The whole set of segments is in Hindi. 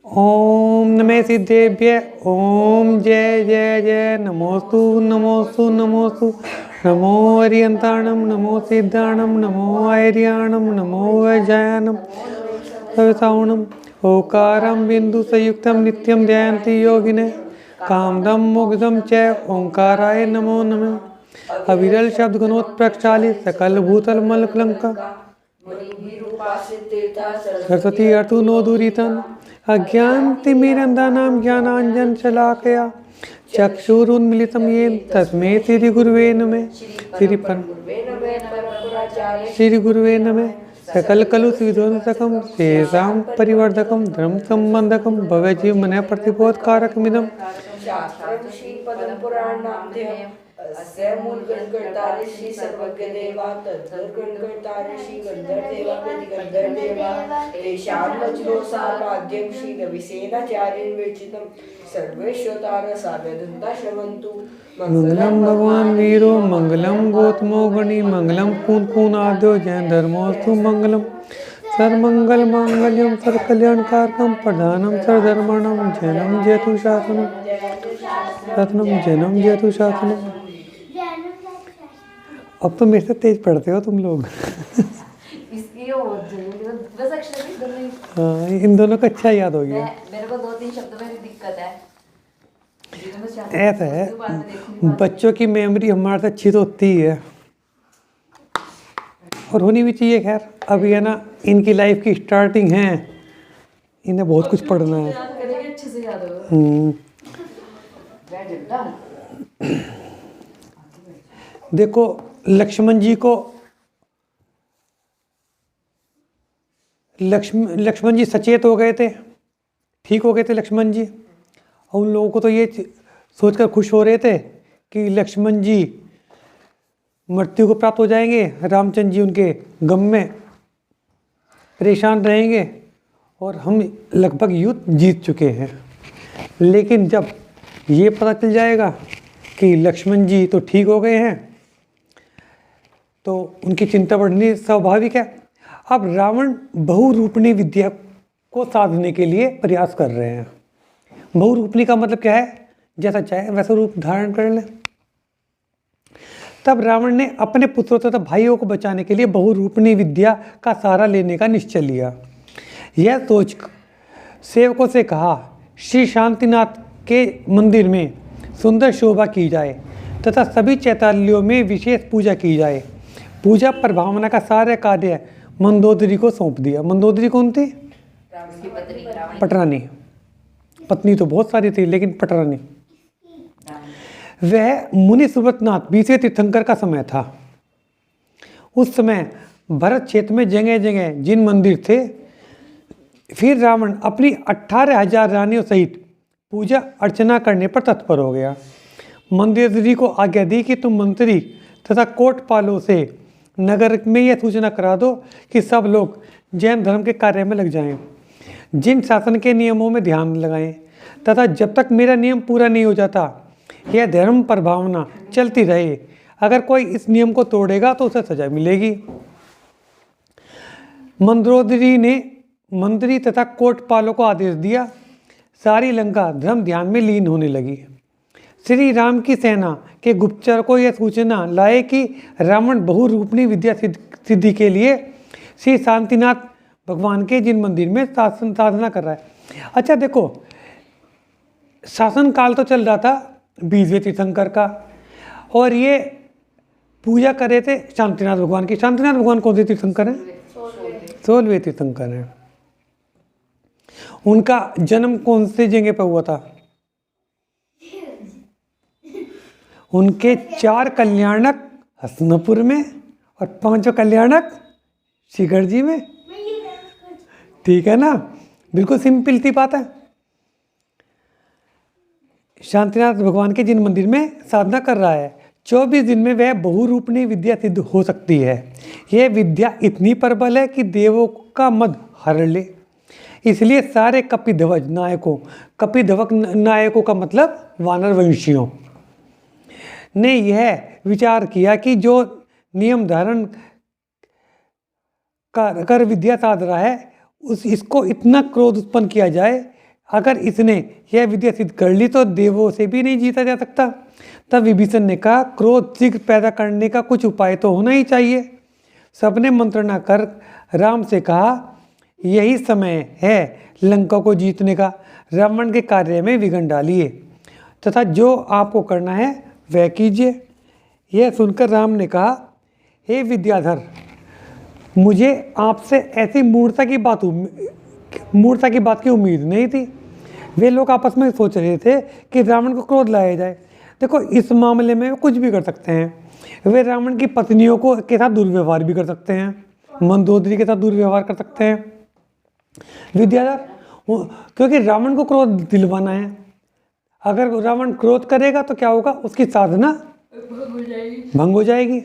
ओम नमः सिद्धेभ्य ओम जय जय जय नमोस्तु नमोस्तु नमोस्तु नमो हरियंताणम नमो सिद्धाणम नमो आर्याणम नमो वैजयानम सवितावणम ओकारं बिंदु संयुक्तं नित्यं ध्यायन्ति योगिने कामदं मुग्धं च ओंकाराय नमो नमः अविरल शब्द गुणोत्प्रक्षालित सकल भूतल मल कलंका सरस्वती अतु नो दूरितन अज्ञान तिमिरंधानां ज्ञानांजन शलाकया चक्षुरुन्मिलितं येन तस्मै श्री गुरुवे नमः श्री गुरुवे नमः सकल कलु विध्वंसकं शेषां परिवर्धकं धर्म संबंधकं भव्य जीव मन प्रतिबोधकारकमिदं अस्य मूल गणकर्ता ऋषि सर्वज्ञ देवा तद्गण गणकर्ता ऋषि गंधर्व देवा प्रतिगंधर्व देवा तेषां वज्रो सामाद्यं श्री रविसेनाचार्येण विरचितं सर्वेश्वतार साव्यदन्ता श्रवन्तु मंगलम भगवान वीरो मंगलम गौतमो गणि मंगलम कून कून आद्यो जैन धर्मोस्तु मंगलम सर्वमंगल मांगल्यम सर्वकल्याणकारकम प्रधानम सर्वधर्माणाम जैनम जयतु शासनम रत्नम जैनम जयतु शासनम। अब तो मेरे से तेज पढ़ते हो तुम लोग। हाँ, इन दोनों को अच्छा याद हो गया। मेरे को 2-3 शब्दों में दिक्कत है। ऐसा है, बच्चों की मेमोरी हमारे से अच्छी तो होती ही है और होनी भी चाहिए। खैर अभी है ना, इनकी लाइफ की स्टार्टिंग है, इन्हें बहुत कुछ पढ़ना है। देखो लक्ष्मण जी को, लक्ष्मण जी सचेत हो गए थे, ठीक हो गए थे लक्ष्मण जी। और उन लोगों को तो ये सोचकर खुश हो रहे थे कि लक्ष्मण जी मृत्यु को प्राप्त हो जाएंगे, रामचंद्र जी उनके गम में परेशान रहेंगे और हम लगभग युद्ध जीत चुके हैं। लेकिन जब ये पता चल जाएगा कि लक्ष्मण जी तो ठीक हो गए हैं तो उनकी चिंता बढ़नी स्वाभाविक है। अब रावण बहुरूपणी विद्या को साधने के लिए प्रयास कर रहे हैं। बहुरूपणी का मतलब क्या है? जैसा चाहे वैसा रूप धारण कर ले। तब रावण ने अपने पुत्रों तथा भाइयों को बचाने के लिए बहुरूपणी विद्या का सहारा लेने का निश्चय लिया। यह सोच सेवकों से कहा, श्री शांतिनाथ के मंदिर में सुंदर शोभा की जाए तथा सभी चैतालियों में विशेष पूजा की जाए। पूजा प्रभावना का सारा कार्य मंदोदरी को सौंप दिया। मंदोदरी कौन थी? पटरानी। पत्नी तो बहुत सारी थी लेकिन पटरानी। वह मुनि सुब्रतनाथ 20वें तीर्थंकर का समय था। उस समय भरत क्षेत्र में जगह जगह जिन मंदिर थे, फिर रावण अपनी 18,000 रानियों सहित पूजा अर्चना करने पर तत्पर हो गया। मंदोदरी को आज्ञा दी कि तुम मंत्री तथा कोटपालों से नगर में यह सूचना करा दो कि सब लोग जैन धर्म के कार्य में लग जाएं, जिन शासन के नियमों में ध्यान लगाएं तथा जब तक मेरा नियम पूरा नहीं हो जाता यह धर्म प्रभावना चलती रहे। अगर कोई इस नियम को तोड़ेगा तो उसे सजा मिलेगी। मंदोदरी ने मंत्री तथा कोटपालों को आदेश दिया। सारी लंका धर्म ध्यान में लीन होने लगी। श्री राम की सेना के गुप्तचर को यह सूचना लाए कि रावण बहुरूपणी विद्या सिद्धि के लिए श्री शांतिनाथ भगवान के जिन मंदिर में साधना कर रहा है। अच्छा देखो, शासन काल तो चल रहा था 20वें तीर्थंकर का और ये पूजा कर रहे थे शांतिनाथ भगवान की। शांतिनाथ भगवान कौन से तीर्थंकर हैं? 16वें तीर्थंकर हैं। उनका जन्म कौन से जगह पर हुआ था? उनके 4 कल्याणक हसनपुर में और 5 कल्याणक शिखर जी में। ठीक है ना, बिल्कुल सिंपल सी बात है। शांतिनाथ भगवान के जिन मंदिर में साधना कर रहा है 24 दिन में वह बहुरूपणी विद्या सिद्ध हो सकती है। यह विद्या इतनी प्रबल है कि देवों का मद हर ले। इसलिए सारे कपिध्वज नायकों, कपिध्वज नायकों का मतलब वानर वंशियों ने यह विचार किया कि जो नियम धारण कर विद्या साध रहा है इसको इतना क्रोध उत्पन्न किया जाए अगर इसने यह विद्या सिद्ध कर ली तो देवों से भी नहीं जीता जा सकता। तब विभीषण ने कहा, क्रोध शीघ्र पैदा करने का कुछ उपाय तो होना ही चाहिए। सबने मंत्रणा कर राम से कहा, यही समय है लंका को जीतने का। रावण के कार्य में विघ्न डालिए तथा जो आपको करना है वह कीजिए। यह सुनकर राम ने कहा, हे विद्याधर, मुझे आपसे ऐसी मूर्खता की बात की उम्मीद नहीं थी। वे लोग आपस में सोच रहे थे कि रावण को क्रोध लाया जाए। देखो, इस मामले में कुछ भी कर सकते हैं। वे रावण की पत्नियों के साथ दुर्व्यवहार भी कर सकते हैं, मंदोदरी के साथ दुर्व्यवहार कर सकते हैं। विद्याधर, क्योंकि रावण को क्रोध दिलवाना है। अगर रावण क्रोध करेगा तो क्या होगा, उसकी साधना भंग हो जाएगी।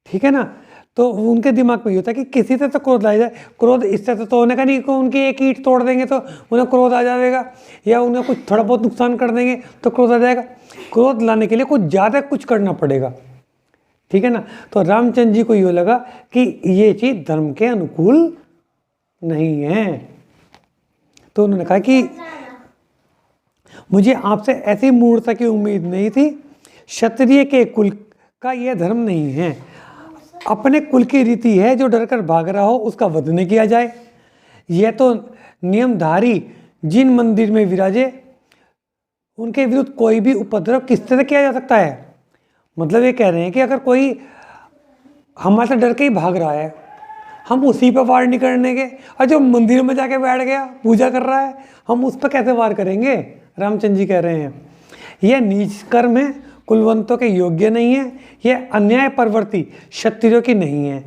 ठीक है ना। तो उनके दिमाग में ये होता है कि किसी से तो क्रोध लाया जाए। क्रोध इससे तो होने का नहीं कि उनकी एक ईंट तोड़ देंगे तो उन्हें क्रोध आ जाएगा, या उन्हें कुछ थोड़ा बहुत नुकसान कर देंगे तो क्रोध आ जाएगा। क्रोध लाने के लिए कुछ ज़्यादा कुछ करना पड़ेगा। ठीक है ना। तो रामचंद्र जी को ये लगा कि ये चीज़ धर्म के अनुकूल नहीं है। तो उन्होंने कहा कि मुझे आपसे ऐसी मूर्खता की उम्मीद नहीं थी। क्षत्रिय के कुल का यह धर्म नहीं है। अपने कुल की रीति है, जो डरकर भाग रहा हो उसका वध न किया जाए। यह तो नियमधारी जिन मंदिर में विराजे उनके विरुद्ध कोई भी उपद्रव किस तरह किया जा सकता है। मतलब ये कह रहे हैं कि अगर कोई हमारे से डर के ही भाग रहा है, हम उसी पर वार नहीं करने के, और जो मंदिर में जाके बैठ गया पूजा कर रहा है, हम उस पर कैसे वार करेंगे। रामचंद्र जी कह रहे हैं यह नीच कर्म है, कुलवंतों के योग्य नहीं है, यह अन्याय परवर्ती क्षत्रियों की नहीं है।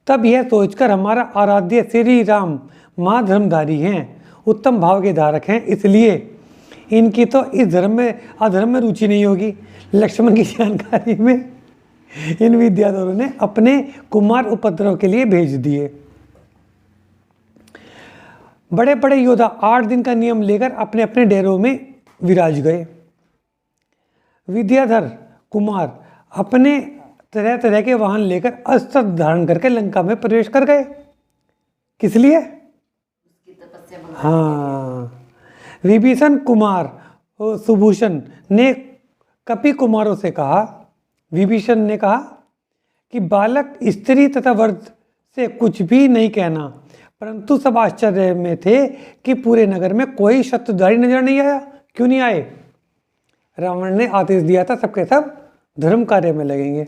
तब यह सोचकर हमारा आराध्य श्री राम महाधर्मधारी हैं, उत्तम भाव के धारक हैं, इसलिए इनकी तो इस धर्म में अधर्म में रुचि नहीं होगी। लक्ष्मण की जानकारी में इन विद्याधरों ने अपने कुमार उपद्रव के लिए भेज दिए। बड़े बड़े योद्धा 8 दिन का नियम लेकर अपने अपने डेरों में विराज गए। विद्याधर कुमार अपने तरह तरह के वाहन लेकर अस्त्र धारण करके लंका में प्रवेश कर गए। किस लिए? हाँ, विभीषण कुमार और सुभूषण ने कपि कुमारों से कहा, विभीषण ने कहा कि बालक, स्त्री तथा वृद्ध से कुछ भी नहीं कहना। परंतु सब आश्चर्य में थे कि पूरे नगर में कोई शत्रुधारी नजर नहीं आया। क्यों नहीं आए? रावण ने आदेश दिया था सबके सब धर्म कार्य में लगेंगे।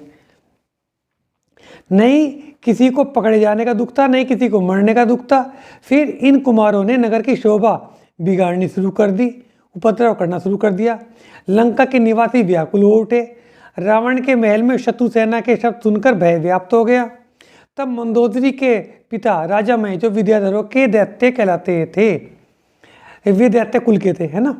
नहीं किसी को पकड़े जाने का दुख था, नहीं किसी को मरने का दुख था। फिर इन कुमारों ने नगर की शोभा बिगाड़नी शुरू कर दी, उपद्रव करना शुरू कर दिया। लंका के निवासी व्याकुल हो उठे। रावण के महल में शत्रु सेना के शब्द सुनकर भय व्याप्त हो गया। तब मंदोदरी के पिता राजा मय, जो विद्याधरों के दैत्य कहलाते थे, वे दैत्य कुल के थे, है ना,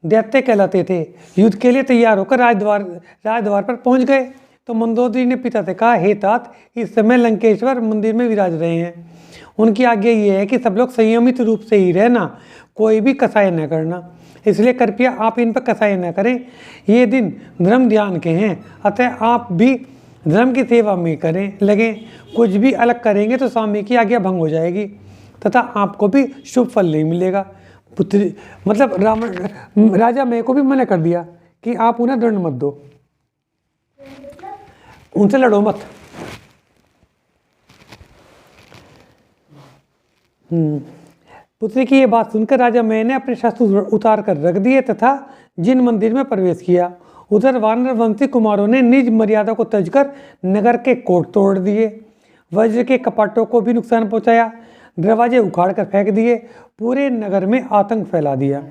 दैत्य कहलाते थे, युद्ध के लिए तैयार होकर राजद्वार पर पहुंच गए। तो मंदोदरी ने पिता से कहा, हे तात, इस समय लंकेश्वर मंदिर में विराज रहे हैं। उनकी आज्ञा ये है कि सब लोग संयमित रूप से ही रहना, कोई भी कसाई न करना, इसलिए कृपया आप इन पर कसाई न करें। ये दिन धर्म ध्यान के हैं, अतः आप भी धर्म की सेवा में करें लगें। कुछ भी अलग करेंगे तो स्वामी की आज्ञा भंग हो जाएगी तथा आपको भी शुभ फल नहीं मिलेगा। पुत्री मतलब राजा मय को भी मना कर दिया कि आप उन्हें दंड मत दो, उनसे लड़ो मत। पुत्री की ये बात सुनकर राजा मय ने अपने शस्त्र उतार कर रख दिए तथा जिन मंदिर में प्रवेश किया। उधर वानर वंशी कुमारों ने निज मर्यादा को तजकर नगर के कोट तोड़ दिए, वज्र के कपाटों को भी नुकसान पहुंचाया, दरवाजे उखाड़ कर फेंक दिए, पूरे नगर में आतंक फैला दिया।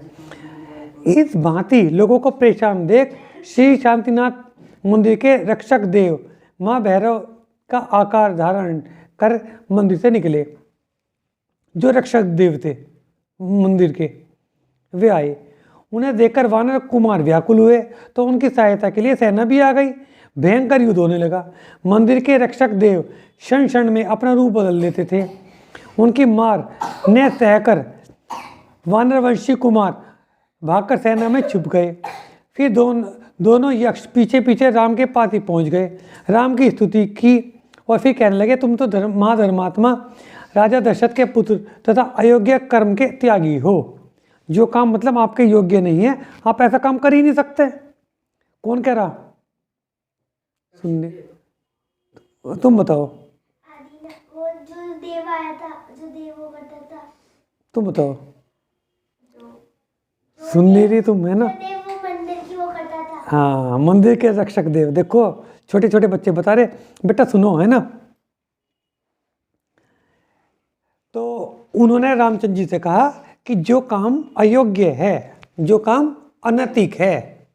इस भांति लोगों को परेशान देख श्री शांतिनाथ मंदिर के रक्षक देव माँ भैरव का आकार धारण कर मंदिर से निकले। जो रक्षक देव थे मंदिर के, वे आए। उन्हें देखकर वानर कुमार व्याकुल हुए तो उनकी सहायता के लिए सेना भी आ गई। भयंकर युद्ध होने लगा। मंदिर के रक्षक देव क्षण क्षण में अपना रूप बदल लेते थे। उनकी मार न सहकर वानरवंशी कुमार भागकर सेना में छुप गए। फिर दोनों यक्ष पीछे पीछे राम के पास ही पहुंच गए, राम की स्तुति की और फिर कहने लगे, तुम तो महाधर्मात्मा राजा दशरथ के पुत्र तथा अयोग्य कर्म के त्यागी हो। जो काम मतलब आपके योग्य नहीं है, आप ऐसा काम कर ही नहीं सकते। कौन कह रहा? सुनने, तुम बताओ। वो जो देव आया था, जो देव वो करता था, तुम बताओ। सुन नहीं रही तुम, है ना? जो देव वो मंदिर की वो करता था। हाँ, मंदिर के रक्षक देव। देखो छोटे छोटे बच्चे बता रहे, बेटा सुनो, है ना? तो उन्होंने रामचंद्र जी से कहा कि जो काम अयोग्य है, जो काम अनैतिक है,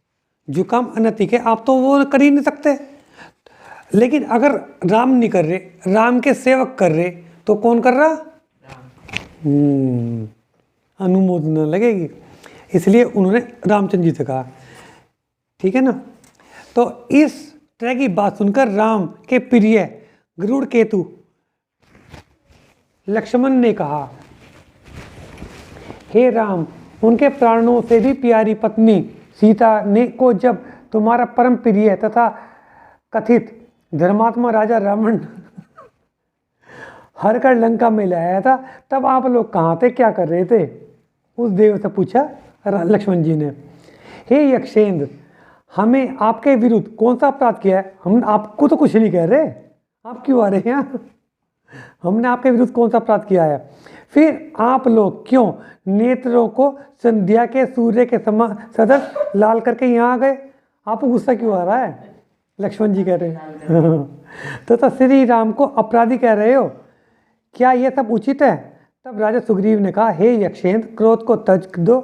जो काम अनैतिक है, आप तो वो कर ही नहीं सकते। लेकिन अगर राम नहीं कर रहे, राम के सेवक कर रहे, तो कौन कर रहा? अनुमोदना लगेगी। इसलिए उन्होंने रामचंद्र जी से कहा, ठीक है ना? तो इस तरह की बात सुनकर राम के प्रिय गरुड़ केतु लक्ष्मण ने कहा, हे राम, उनके प्राणों से भी प्यारी पत्नी सीता ने को जब तुम्हारा परम प्रिय तथा कथित धर्मात्मा राजा रावण हर कर लंका में लाया था, तब आप लोग कहाँ थे, क्या कर रहे थे? उस देव से पूछा लक्ष्मण जी ने। हे यक्षेंद्र, हमें आपके विरुद्ध कौन सा अपराध किया है? हम आपको तो कुछ नहीं कह रहे, आप क्यों आ रहे हैं यहाँ? हमने आपके विरुद्ध कौन सा अपराध किया है? फिर आप लोग क्यों नेत्रों को संध्या के सूर्य के समान सदस लाल करके यहाँ आ गए? आपको गुस्सा क्यों आ रहा है? लक्ष्मण जी कह रहे हैं तो श्री राम को अपराधी कह रहे हो, क्या यह सब उचित है? तब राजा सुग्रीव ने कहा, हे यक्षेंद्र, क्रोध को त्यज दो।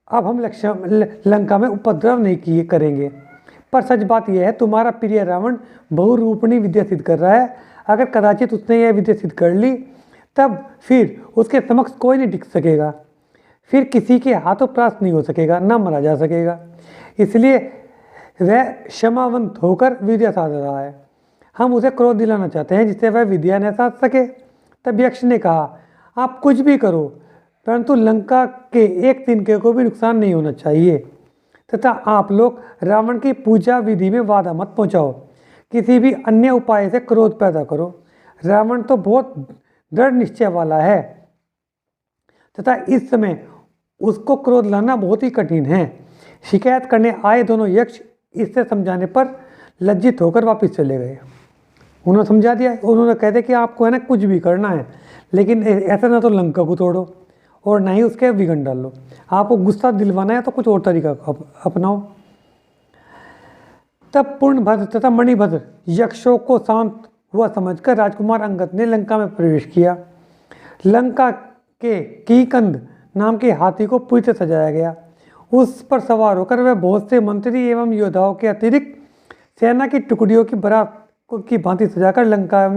अब हम लंका में उपद्रव नहीं किए करेंगे। पर सच बात यह है, तुम्हारा प्रिय रावण बहुरूपणी विद्या सिद्ध कर रहा है। अगर कदाचित उसने यह विद्या सिद्ध कर ली, तब फिर उसके समक्ष कोई नहीं टिक सकेगा, फिर किसी के हाथों प्राप्त नहीं हो सकेगा, ना मरा जा सकेगा। इसलिए वह क्षमावंत होकर विद्या साध रहा है। हम उसे क्रोध दिलाना चाहते हैं जिससे वह विद्या न साध सके। तब यक्ष ने कहा, आप कुछ भी करो, परंतु लंका के एक तिनके को भी नुकसान नहीं होना चाहिए, तथा आप लोग रावण की पूजा विधि में बाधा मत पहुंचाओ। किसी भी अन्य उपाय से क्रोध पैदा करो। रावण तो बहुत दृढ़ निश्चय वाला है तथा इस समय उसको क्रोध लाना बहुत ही कठिन है। शिकायत करने आए दोनों यक्ष इससे समझाने पर लज्जित होकर वापस चले गए। उन्होंने समझा दिया, उन्होंने कह दिया कि आपको है ना कुछ भी करना है, लेकिन ऐसा ना तो लंका को तोड़ो और ना ही उसके विघन डालो। आपको गुस्सा दिलवाना है तो कुछ और तरीका अपनाओ। तब पूर्णभद्र तथा मणिभद्र यक्षों को शांत हुआ समझकर राजकुमार अंगद ने लंका में प्रवेश किया। लंका के कीकंद नाम के हाथी को पूरी तरह सजाया गया। उस पर सवार होकर वह बहुत से मंत्री एवं योद्धाओं के अतिरिक्त सेना की टुकड़ियों की बारात की भांति सजाकर लंका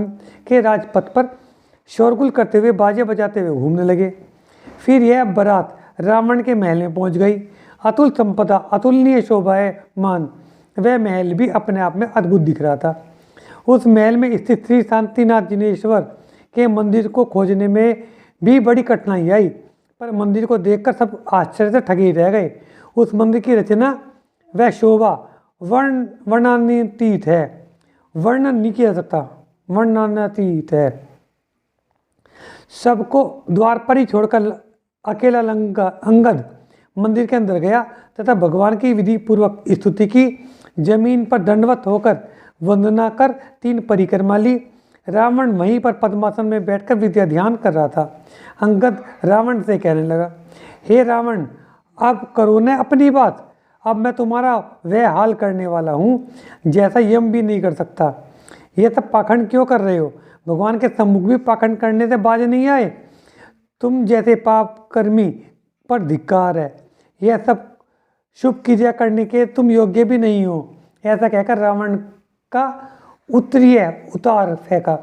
के राजपथ पर शोरगुल करते हुए बाजे बजाते हुए घूमने लगे। फिर यह बारात रावण के महल में पहुंच गई। अतुल संपदा, अतुलनीय शोभायमान वह महल भी अपने आप में अद्भुत दिख रहा था। उस महल में स्थित श्री शांतिनाथ जिनेश्वर के मंदिर को खोजने में भी बड़ी कठिनाई आई, पर मंदिर को देखकर सब आश्चर्य से ठगे रह गए। उस मंदिर की रचना वह शोभा वर्णनातीत है, वर्णन नहीं किया सकता, वर्णनातीत है। सबको द्वार पर ही छोड़कर अकेला अंगद मंदिर के अंदर गया तथा भगवान की विधि पूर्वक स्तुति की। जमीन पर दंडवत होकर वंदना कर 3 परिक्रमा ली। रावण वहीं पर पद्मासन में बैठकर विद्या ध्यान कर रहा था। अंगद रावण से कहने लगा, हे रावण, अब करो न अपनी बात। अब मैं तुम्हारा वह हाल करने वाला हूँ जैसा यम भी नहीं कर सकता। ये सब पाखंड क्यों कर रहे हो? भगवान के सम्मुख भी पाखंड करने से बाज नहीं आए। तुम जैसे पाप कर्मी पर धिक्कार है। यह सब शुभ क्रिया करने के तुम योग्य भी नहीं हो। ऐसा कहकर रावण का उत्तरीय उतार फेंका,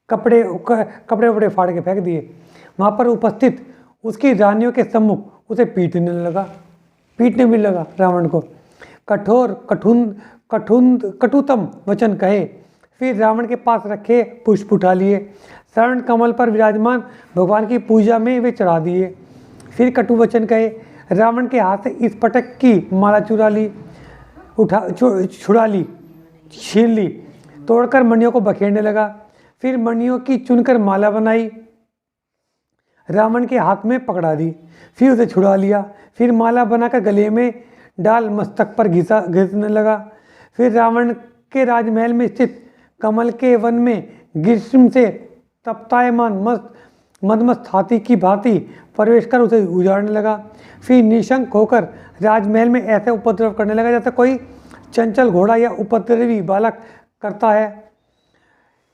कपड़े वपड़े फाड़ के फेंक दिए। वहाँ पर उपस्थित उसकी रानियों के सम्मुख उसे पीटने भी लगा रावण को। कटुतम वचन कहे। फिर रावण के पास रखे पुष्प उठा लिए, शरण कमल पर विराजमान भगवान की पूजा में वे चढ़ा दिए। फिर कटु वचन कहे। रावण के हाथ से इस पटक की माला छुड़ा ली, छीन ली, तोड़कर मणियों को बखेरने लगा। फिर मणियों की चुनकर माला बनाई, रावण के हाथ में पकड़ा दी, फिर उसे छुड़ा लिया, फिर माला बनाकर गले में डाल मस्तक पर घिसने लगा। फिर रावण के राजमहल में स्थित कमल के वन में ग्रीष्म से तपतायमान मदमस्त हाथी की भांति प्रवेश कर उसे उजाड़ने लगा। फिर निशंक होकर राजमहल में ऐसे उपद्रव करने लगा जैसे कोई चंचल घोड़ा या उपद्रवी बालक करता है।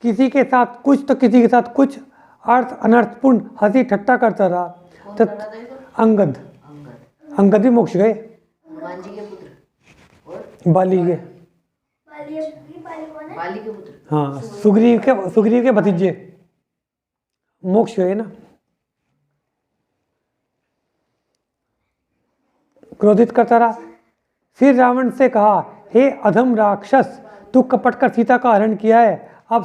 किसी के साथ कुछ तो किसी के साथ कुछ अर्थ अनर्थपूर्ण हंसी ठट्टा करता रहा। कौन कर रहा था इसको? अंगद अंगद। अंगद भी मोक्ष गए, हनुमान जी के पुत्र और बाली के, बाली कौन है? बाली के पुत्र। हाँ सुग्रीव के भतीजे मोक्ष गए ना। क्रोधित करता रहा। फिर रावण से कहा, हे अधम राक्षस, तू कपट कर सीता का हरण किया है। अब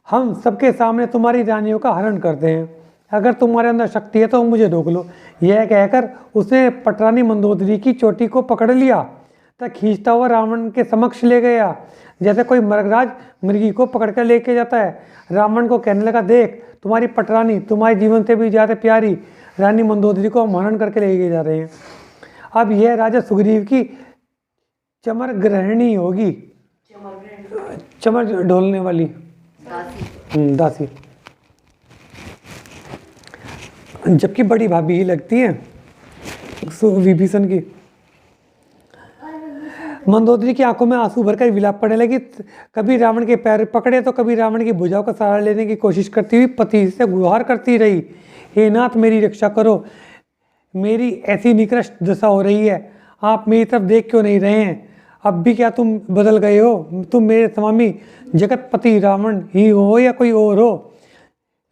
हम सबके सामने तुम्हारी रानियों का हरण करते हैं। अगर तुम्हारे अंदर शक्ति है तो मुझे रोक लो। यह कहकर उसने पटरानी मंदोदरी की चोटी को पकड़ लिया तथा खींचता हुआ रावण के समक्ष ले गया, जैसे कोई मृगराज मृगी को पकड़ कर लेके जाता है। रावण को कहने लगा, देख तुम्हारी पटरानी तुम्हारे जीवन से भी ज़्यादा प्यारी रानी मंदोदरी को हम हरण करके ले जाते हैं। अब यह राजा सुग्रीव की चमर ग्रहणी होगी, चमर ढोलने वाली दासी, जबकि बड़ी भाभी ही लगती है विभीषण की। मंदोदरी की आंखों में आंसू भरकर विलाप पड़ने लगी। कभी रावण के पैर पकड़े तो कभी रावण की भुजाओं का सहारा लेने की कोशिश करती हुई पति से गुहार करती रही, हे नाथ मेरी रक्षा करो, मेरी ऐसी निकृष्ट दशा हो रही है, आप मेरी तरफ देख क्यों नहीं रहे हैं? अब भी क्या तुम बदल गए हो? तुम मेरे स्वामी जगतपति रावण ही हो या कोई और हो?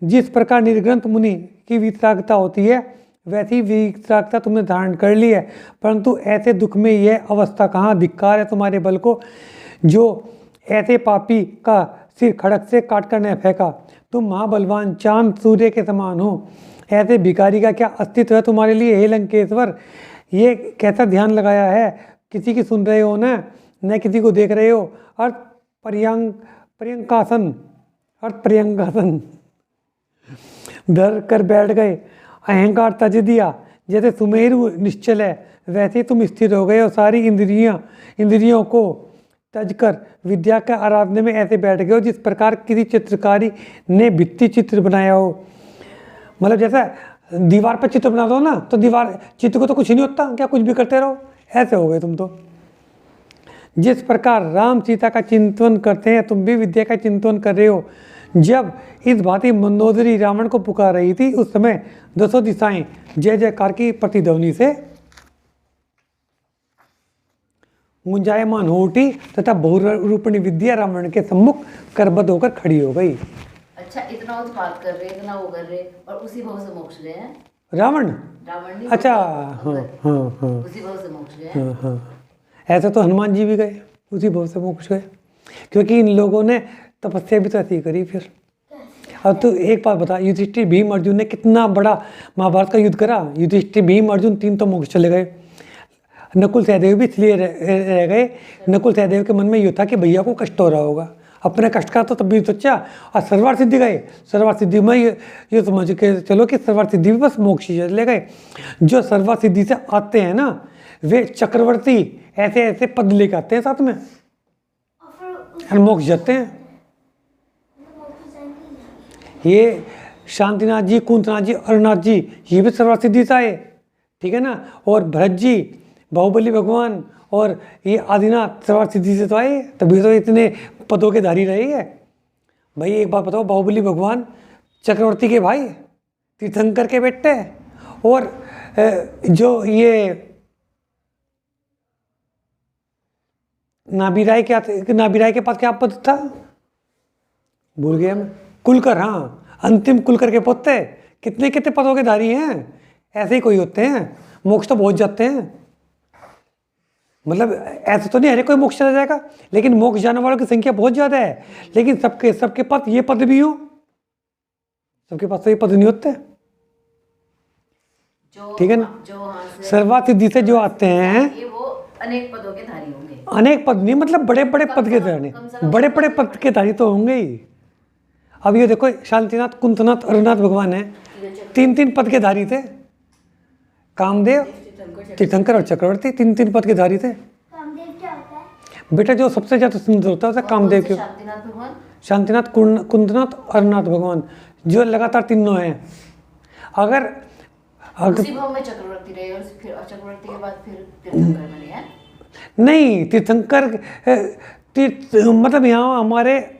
जिस प्रकार निर्ग्रंथ मुनि की वितरागता होती है वैसी वितरागता तुमने धारण कर ली है, परंतु ऐसे दुख में यह अवस्था कहाँ? धिक्कार है तुम्हारे बल को, जो ऐसे पापी का सिर खड़क से काट कर न फेंका। तुम महाबलवान चांद सूर्य के समान हो, ऐसे भिखारी का क्या अस्तित्व है तुम्हारे लिए? हे लंकेश्वर, ये कैसा ध्यान लगाया है? किसी की सुन रहे हो न किसी को देख रहे हो। अर्थ पर्यंकासन धर कर बैठ गए, अहंकार तज दिया। जैसे सुमेरु निश्चल है वैसे तुम स्थिर हो गए हो, सारी इंद्रियों को तज कर विद्या के आराधने में ऐसे बैठ गए हो जिस प्रकार किसी चित्रकारी ने भित्ति चित्र बनाया हो। मतलब जैसा दीवार पर चित्र बना दो ना, तो दीवार चित्र को तो कुछ नहीं होता, क्या कुछ भी करते रहो, ऐसे हो गए तुम तो। जिस प्रकार राम सीता का चिंतन करते हैं तुम भी विद्या का चिंतन कर रहे हो। जब इस भांति मंदोदरी रावण को पुकार रही थी उस समय दसों दिशाएं जय जयकार की प्रतिध्वनि से गुंजायमान हो उठी तथा बहुरूपिणी विद्या रावण के सम्मुख करबद्ध होकर खड़ी हो गई। अच्छा, इतना उत्पात कर रहे, इतना वो कर रहे और उसी भाव से मोक्ष गए हैं रावण नहीं। अच्छा, हाँ, उसी भाव से मोक्ष गए। हाँ, ऐसा तो हनुमान जी भी गए, उसी भाव से मोक्ष गए, क्योंकि इन लोगों ने तपस्या भी तो ऐसी करी। फिर अब तो एक बात बता, युधिष्ठिर भीम अर्जुन ने कितना बड़ा महाभारत का युद्ध करा। युधिष्ठिर भीम अर्जुन तीन तो मोक्ष चले गए, नकुल सहदेव भी इसलिए रह गए। नकुल सहदेव के मन में ये था कि भैया को कष्ट हो रहा होगा, अपने कष्ट का तो तब भी सोचा। और सर्वार्थ सिद्धि गए, सर्वार्थ सिद्धि में ये समझ के चलो कि सर्वार्थ सिद्धि भी बस मोक्ष ही चले गए। जो सर्वार्थ सिद्धि से आते हैं ना वे चक्रवर्ती ऐसे ऐसे पद लेके आते हैं साथ में और मोक्ष जाते हैं। ये शांतिनाथ जी, कुंतनाथ जी, अरुणाथ जी ये भी सर्वार्थ सिद्धि से आए, ठीक है ना। और भरत जी, बाहुबली भगवान और ये आदिनाथ सर्वार्थ सिद्धि से तो आए, तभी तो इतने पदों के धारी रहे हैं। भाई एक बात बताओ, बाहुबली भगवान चक्रवर्ती के भाई, तीर्थंकर के बेटे, और जो ये नाभिराय के पास क्या पद था भूल गया मैं, कुलकर, हाँ, अंतिम कुलकर के पोते। कितने कितने पदों के धारी हैं, ऐसे ही कोई होते हैं, मोक्ष तो बहुत जाते हैं। मतलब ऐसा तो नहीं हर कोई मोक्ष चला जाएगा, लेकिन मोक्ष जाने वालों की संख्या बहुत ज़्यादा है। लेकिन सबके पास ये पद भी हो, सबके पास तो ये पद नहीं होते, ठीक है ना। सर्वार्थ सिद्धि से जो आते हैं वो अनेक पदों के धारी होंगे। अनेक पद नहीं, मतलब बड़े बड़े पद के धारी, बड़े बड़े पद के धारी तो होंगे ही। अब ये देखो शांतिनाथ, कुंतनाथ, अरनाथ भगवान है, 3-3 पद के धारी थे। कामदेव, तीर्थंकर और चक्रवर्ती 3-3 पद के धारी थे। कामदेव क्या होता है? बेटा जो सबसे ज्यादा सुंदर होता है कामदेव के, शांतिनाथ भगवान, शांतिनाथ, कुंतनाथ, अरनाथ भगवान, जो लगातार तीनों हैं। अगर उसी भाव में चक्रवर्ती रहे और फिर चक्रवर्ती के बाद फिर तीर्थंकर बने हैं। नहीं, तीर्थंकर मतलब यहाँ हमारे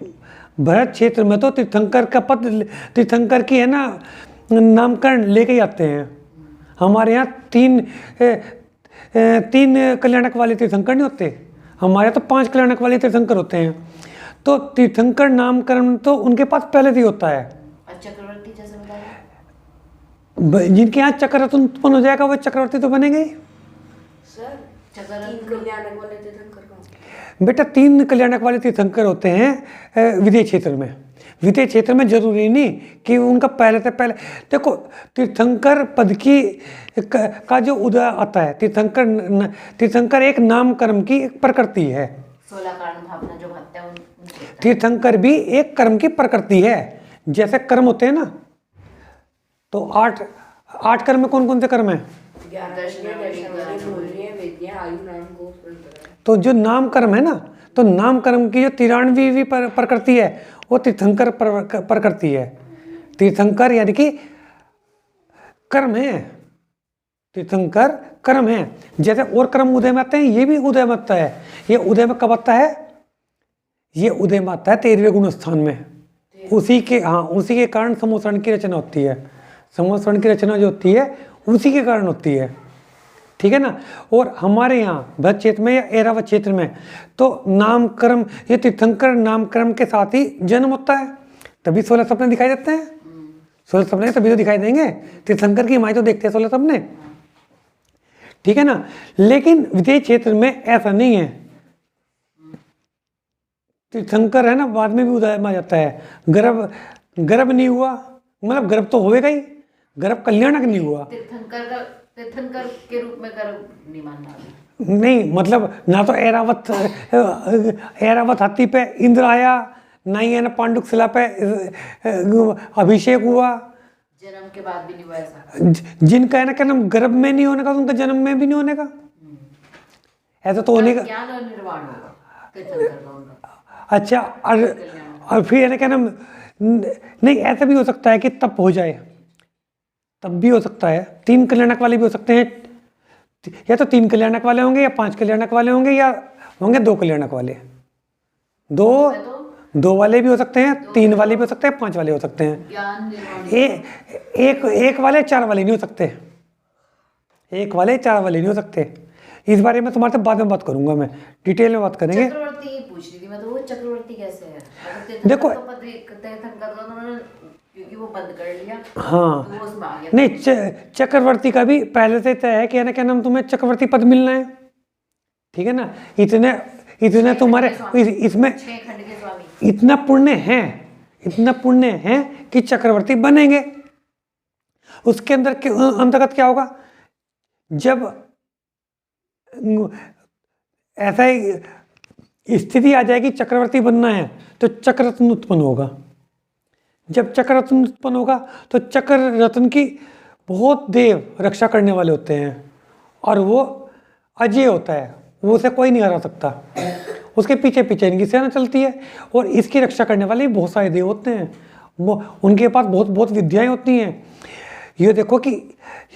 भरत क्षेत्र में तो तीर्थंकर का पद, तीर्थंकर की है ना नामकरण लेके ही आते हैं। हमारे यहाँ 3 कल्याणक वाले तीर्थंकर नहीं होते, हमारे यहाँ तो 5 कल्याणक वाले तीर्थंकर होते हैं। तो तीर्थंकर नामकरण तो उनके पास पहले से ही होता है। और चक्रवर्ती जैसे बताया, जिनके यहाँ चक्ररत्न उत्पन्न हो जाएगा वो चक्रवर्ती तो बनेंगे ही। सर चक्रवर्ती कल्याणक वाले तीर्थंकर कौन? बेटा 3 कल्याणक वाले तीर्थंकर होते हैं विदेह क्षेत्र में। विदेह क्षेत्र में जरूरी नहीं कि उनका पहले से पहले, देखो तीर्थंकर पद की का जो उदय आता है, तीर्थंकर एक नामकर्म की एक प्रकृति है। 16 कारण भावना जो भावता है उनसे तीर्थंकर भी एक कर्म की प्रकृति है। जैसे कर्म होते हैं ना, तो 8 कर्म में कौन कौन से कर्म हैं? तो जो नाम कर्म है ना, तो नाम कर्म की जो 93वीं प्रकृति है वो तीर्थंकर प्रकृति है। तीर्थंकर यानी कि कर्म है, तीर्थंकर कर्म है। जैसे और कर्म उदय में आते हैं, ये भी उदय में आता है। ये उदय में कब आता है? ये उदय में आता है 13वें गुण स्थान में। उसी के कारण समोसरण की रचना होती है। समोसरण की रचना जो होती है उसी के कारण होती है, ठीक है ना। और हमारे यहाँ भरत क्षेत्र में या ऐरावत क्षेत्र में तो नामकर्म, ये तीर्थंकर नामकर्म के साथ ही जन्म होता है, तभी 16 सपने दिखाई देते हैं। 16 सपने तभी तो दिखाई देंगे, तीर्थंकर की माई तो देखते हैं 16 सपने, ठीक है ना। लेकिन विदेह क्षेत्र में ऐसा नहीं है। तीर्थंकर है ना बाद में भी उदय में आ जाता है। गर्भ नहीं हुआ, मतलब गर्भ तो होएगा ही, गर्भ कल्याणक नहीं हुआ। तीर्थंकर के रूप में गर्भ नहीं मानना नहीं, मतलब ना तो ऐरावत हाथी पे इंद्र आया, ना ही है ना पांडुक शिला पे अभिषेक हुआ। जन्म के बाद भी नहीं हुआ ऐसा। जिनका है ना क्या नाम गर्भ में नहीं होने का, उनका जन्म में भी नहीं होने का, ऐसा तो होने का। ज्ञान और निर्वाण होगा तीर्थंकर का उनका। अच्छा, और फिर है ना क्या नाम, नहीं ऐसा भी हो सकता है कि तप हो जाए, तब भी हो सकता है। 3 कल्याणक वाले भी हो सकते हैं, या तो 3 कल्याणक वाले होंगे या 5 कल्याणक वाले होंगे या होंगे 2 कल्याणक वाले। 2 वाले भी हो सकते हैं, 3 वाले भी हो सकते हैं, 5 वाले हो सकते हैं। ज्ञान निर्वाण एक वाले 4 वाले नहीं हो सकते, 1 वाले 4 वाले नहीं हो सकते। इस बारे में तुम्हारे से बाद में बात करूंगा, मैं डिटेल में बात करेंगे। चक्रवर्ती पूछ रही थी मैं, तो वो चक्रवर्ती कैसे है? देखो, तीर्थंकर का उन्होंने क्योंकि वो बंद कर लिया, हाँ, तो वो उसमें आ गया। नहीं चक्रवर्ती का भी पहले से तय है कि है ना क्या नाम तुम्हें चक्रवर्ती पद मिलना है, ठीक है ना। इतने तुम्हारे इसमें 6 खंड के स्वामी, इतना पुण्य है कि चक्रवर्ती बनेंगे। उसके अंदर के अंतर्गत क्या होगा, जब ऐसा ही स्थिति आ जाएगी चक्रवर्ती बनना है तो चक्ररत्न उत्पन्न होगा। जब चक्ररत्न उत्पन्न होगा तो चक्ररत्न की बहुत देव रक्षा करने वाले होते हैं, और वो अजय होता है, वो उसे कोई नहीं हरा सकता। उसके पीछे पीछे इनकी सेना चलती है, और इसकी रक्षा करने वाले बहुत सारे देव होते हैं। वो उनके पास बहुत विद्याएं होती हैं। ये देखो कि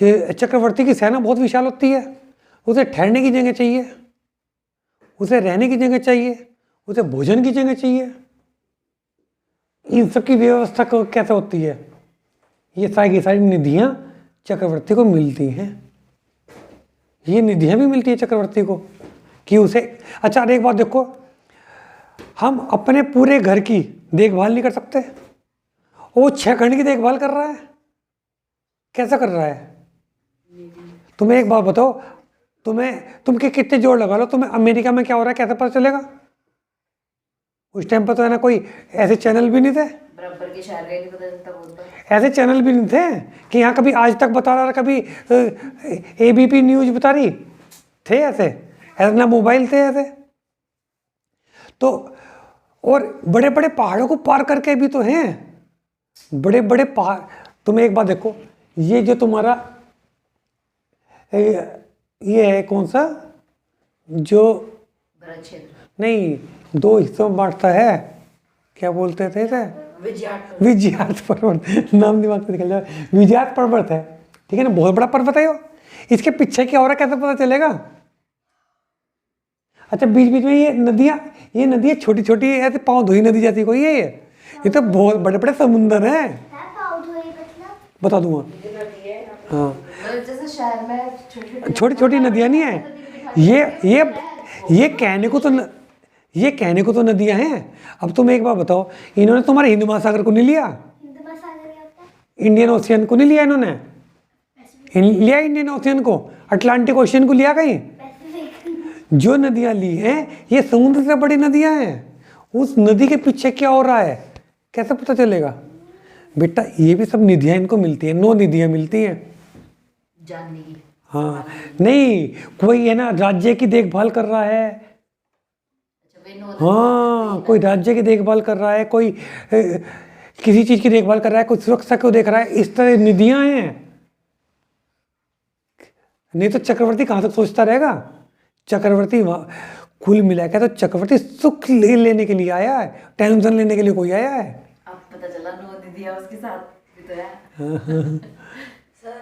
ये चक्रवर्ती की सेना बहुत विशाल होती है। उसे ठहरने की जगह चाहिए, उसे रहने की जगह चाहिए, उसे भोजन की जगह चाहिए। इन सब की व्यवस्था कैसे होती है? ये सारी की सारी निधियां चक्रवर्ती को मिलती हैं। ये निधियां भी मिलती है चक्रवर्ती को कि उसे, अच्छा एक बात देखो, हम अपने पूरे घर की देखभाल नहीं कर सकते, वो 6 खंड की देखभाल कर रहा है। कैसा कर रहा है? तुम्हें एक बात बताओ, तुम के कितने जोड़ लगा लो, तुम्हें अमेरिका में क्या हो रहा है कैसे पता चलेगा? उस टाइम पर तो है ना कोई ऐसे चैनल भी नहीं थे, बराबर के शहर गए नहीं पता चलता बोलता, ऐसे चैनल भी नहीं थे कि यहाँ कभी आज तक बता रहा, कभी ABP न्यूज बता रही थे, ऐसे ना मोबाइल थे ऐसे तो। और बड़े बड़े पहाड़ों को पार करके भी तो हैं, बड़े बड़े पहाड़। तुम एक बात देखो, ये जो तुम्हारा ये है कौन सा, जो भरत क्षेत्र नहीं 2 हिस्सों में बांटता है, क्या बोलते थे इसे? विजयार्थ पर्वत। नाम दिमाग से निकल जाए। विजयार्थ पर्वत है, ठीक है ना, बहुत बड़ा पर्वत है वो। इसके पीछे क्या हो रहा है कैसे पता चलेगा? अच्छा, बीच बीच में ये नदियाँ छोटी छोटी ऐसे पाँव धोई नदी जाती कोई है ये तो बहुत बड़े बड़े समुंदर हैं। पाँव धोए मतलब? बता दूंगा। हाँ, मतलब जैसे शहर में छोटी छोटी नदियाँ नहीं है ये कहने को तो नदियाँ हैं। अब तुम एक बार बताओ, इन्होंने तुम्हारे हिंद महासागर को नहीं लिया, हिंद महासागर क्या होता है? इंडियन ओशियन को नहीं लिया इन्होंने, लिया इंडियन ओशियन को, अटलांटिक ओशियन को लिया कहीं? पैसिफिक। जो नदियाँ ली हैं ये समुद्र से बड़ी नदियाँ हैं। उस नदी के पीछे क्या हो रहा है कैसे पता चलेगा? बेटा ये भी सब निधियाँ इनको मिलती हैं, 9 निधियाँ मिलती हैं जानने की। हाँ, नहीं कोई है ना राज्य की देखभाल कर रहा है, अच्छा वे नो। हाँ कोई राज्य की देखभाल कर रहा है, कोई किसी चीज़ की देखभाल कर रहा है, कोई सुरक्षा को देख रहा है, इस तरह निधियाँ हैं। नहीं तो चक्रवर्ती कहाँ तक सोचता रहेगा? चक्रवर्ती कुल मिला के तो चक्रवर्ती सुख लेने के लिए आया है, टेंशन लेने के लिए कोई आया है? अब पता चला 9 दीदियाँ उसके साथ भी तो है।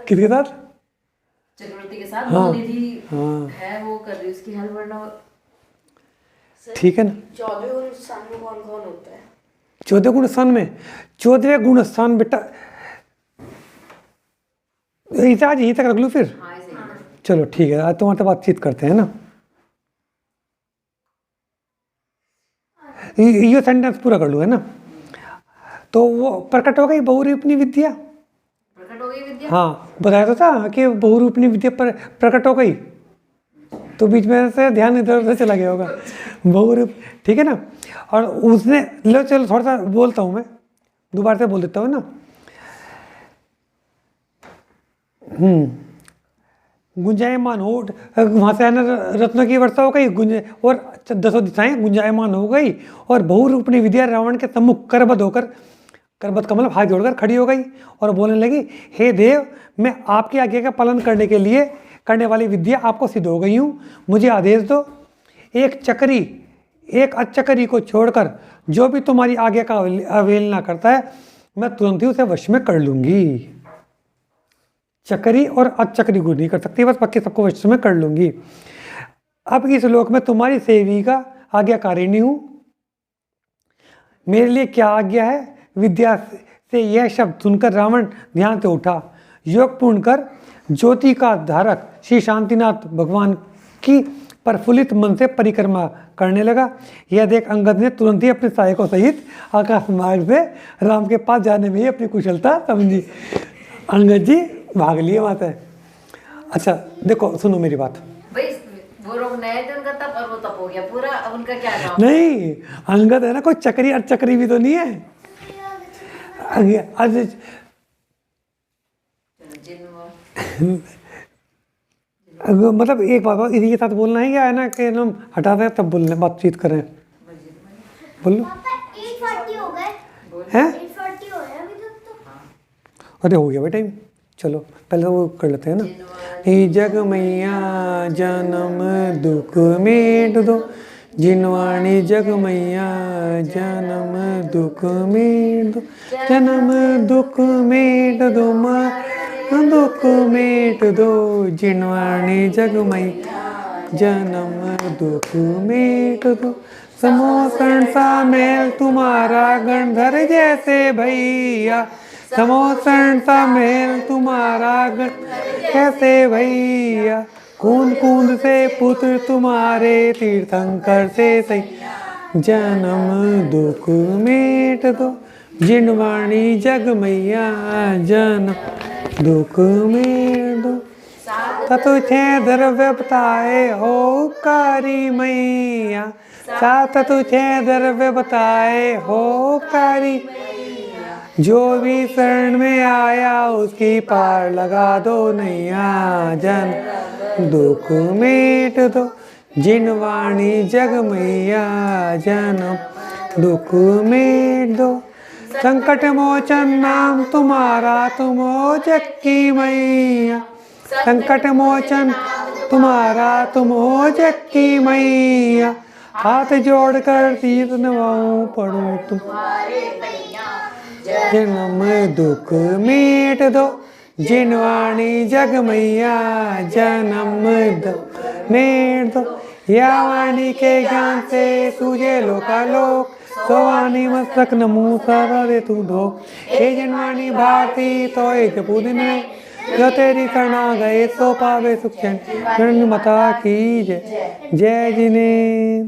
किसके साथ? चक्रवर्ती के साथ हाँ, 9 दीदी हाँ। है, वो कर रही उसकी हेल्प, वरना ठीक है ना। 14वें गुण स्थान में कौन कौन होता है? 14वें गुण स्थान में, 14वें गुण स्थान बेटा आज यहीं तक रख लूँ फिर? हाँ ऐसे ही। चलो ठीक है, आज तुम्हारे साथ बातचीत करते हैं ना। ये सेंटेंस पूरा कर लूँ है ना। तो वो प्रकट हो गई बहुरूपिणी विद्या। प्रकट हो गई विद्या। हाँ बताया तो था कि बहुरूपिणी विद्या पर प्रकट हो गई, तो बीच में से ध्यान इधर उधर चला गया होगा। बहुरूप, ठीक है ना। और उसने लो चलो थोड़ा सा बोलता हूँ मैं, दोबारा से बोल देता हूँ ना। गुंजायमान हो, वहाँ से आना रत्नों की वर्षा हो गई, और 10 दिशाएं गुंजायमान हो गई, और बहुरूपिणी विद्या रावण के सम्मुख करबद्ध होकर, करबद्ध का मतलब हाथ जोड़कर खड़ी हो गई और बोलने लगी, हे देव, मैं आपकी आज्ञा का पालन करने वाली विद्या आपको सिद्ध हो गई हूँ, मुझे आदेश दो। एक अचकरी को छोड़कर जो भी तुम्हारी आज्ञा का अवहेलना करता है मैं तुरंत ही उसे वश में कर लूँगी। चकरी और अचकरी को नहीं कर सकती, बस बाकी सबको वश में कर लूँगी। अब इस लोक में तुम्हारी सेविका आज्ञाकारिणी हूँ, मेरे लिए क्या आज्ञा है? विद्या से यह शब्द सुनकर रावण ध्यान से उठा, योग पूर्ण कर ज्योति का धारक श्री शांतिनाथ भगवान की प्रफुल्लित मन से परिक्रमा करने लगा। यह देख अंगद ने तुरंत ही अपने सहायकों सहित आकाश मार्ग से राम के पास जाने में ही अपनी कुशलता समझी। अंगद जी भाग लिए वहाँ से। अच्छा देखो सुनो मेरी बात। भाई वो लोग नए थे, उनका तप और वो तप हो गया पूरा, अब उनका क्या काम? नहीं अंगद है ना, कोई चक्री अचक्री भी तो नहीं है। मतलब एक बात इसी के साथ बोलना है, या है ना कि हम हटा दें तब बोलने बातचीत करें? बोलो। पापा 8:40 हो गए हैं? 8:40 हो गए अभी तक तो। अरे हो गया भाई टाइम, चलो पहले वो कर लेते हैं ना। हे जग मैया जन्म दुख मेट दो, जिनवाणी जग मैया जन्म दुख मेट दो, जन्म दुख मेट दो, दुख मेट दो, जिनवाणी जग मैया जन्म दुख मेट दो। समोसन सा मेल तुम्हारा गणधर जैसे भैया, समोसन सा मेल तुम्हारा गणधर जैसे भैया, कूंद कूंद से पुत्र तुम्हारे तीर्थंकर से सही, जन्म दुख मेट दो, जिनवाणी जग मैया जन्म दुख मेट दो। तुझे द्रव्य बताए हो उपकारी मैया, साथ तुझे द्रव्य बताए हो उपकारी, जो भी शरण में आया उसकी पार लगा दो नैया, जन दुख मेट दो, जिनवाणी जग मैया जन्म दुख मेट दो। संकट मोचन नाम तुम्हारा, तुम हो जग की मैया। संकट मोचन तुम्हारा, तुम हो जग की मैया। हाथ जोड़कर तीर्थ नवाऊं पढ़ूं तुम्हारे जन्म दुख मेट दो, जिनवाणी जग मैया जन्म दुख मेट दो। या वाणी के ज्ञान से सूझे लोकालोक, सोवानी मस्तक नमो सारा दे तू दो। हे जनवाणी भारती तो एक पूजन है, जो तेरी शरणा गए सो पावे सुख चैन। माता की जय। जय जिने।